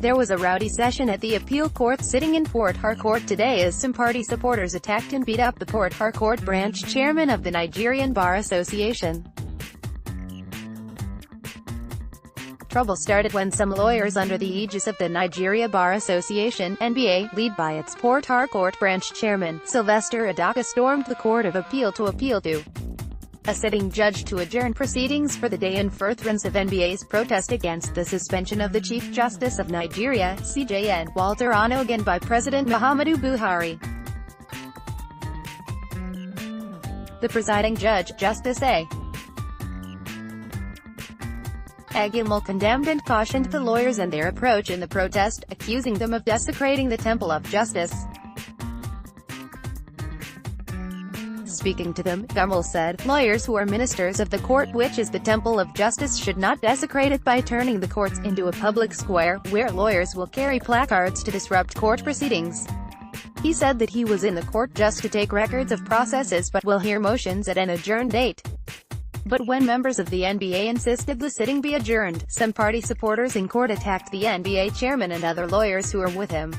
There was a rowdy session at the appeal court sitting in Port Harcourt today as some party supporters attacked and beat up the Port Harcourt branch chairman of the Nigerian Bar Association. Trouble started when some lawyers under the aegis of the Nigerian Bar Association, NBA, led by its Port Harcourt branch chairman, Sylvester Adaka, stormed the Court of Appeal to appeal to a sitting judge to adjourn proceedings for the day in furtherance of NBA's protest against the suspension of the Chief Justice of Nigeria, CJN, Walter Onogan by President Muhammadu Buhari. The presiding judge, Justice A. Agilmul, condemned and cautioned the lawyers and their approach in the protest, accusing them of desecrating the Temple of Justice. Speaking to them, Agilmul said, "Lawyers who are ministers of the court, which is the Temple of Justice, should not desecrate it by turning the courts into a public square, where lawyers will carry placards to disrupt court proceedings." He said that he was in the court just to take records of processes but will hear motions at an adjourned date. But when members of the NBA insisted the sitting be adjourned, some party supporters in court attacked the NBA chairman and other lawyers who were with him.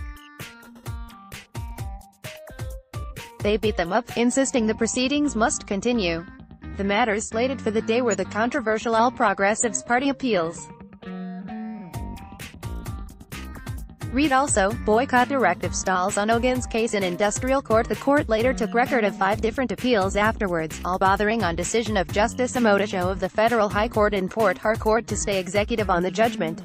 They beat them up, insisting the proceedings must continue. The matters slated for the day were the controversial All Progressives Party appeals. Read also, Boycott directive stalls Onogan's case in industrial court. The court later took record of 5 different appeals afterwards, all bothering on decision of Justice Amotacho of the Federal High Court in Port Harcourt to stay executive on the judgment.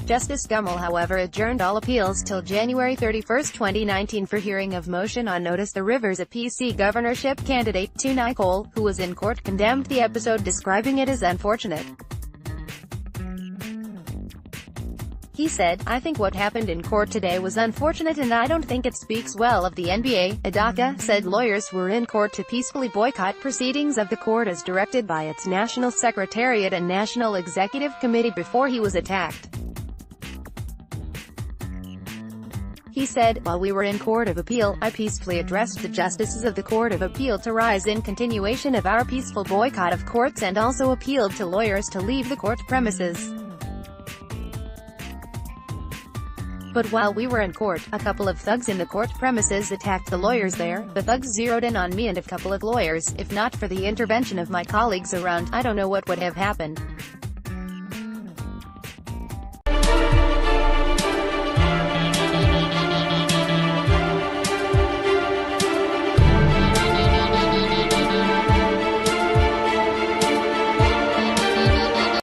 Justice Agilmul, however, adjourned all appeals till January 31, 2019 for hearing of motion on notice. The Rivers APC governorship candidate, Tunai Cole, who was in court, condemned the episode, describing it as unfortunate. He said, "I think what happened in court today was unfortunate and I don't think it speaks well of the NBA." Adaka said lawyers were in court to peacefully boycott proceedings of the court as directed by its National Secretariat and National Executive Committee before he was attacked. He said, "While we were in Court of Appeal, I peacefully addressed the justices of the Court of Appeal to rise in continuation of our peaceful boycott of courts and also appealed to lawyers to leave the court premises. But while we were in court, a couple of thugs in the court premises attacked the lawyers there. The thugs zeroed in on me and a couple of lawyers. If not for the intervention of my colleagues around, I don't know what would have happened."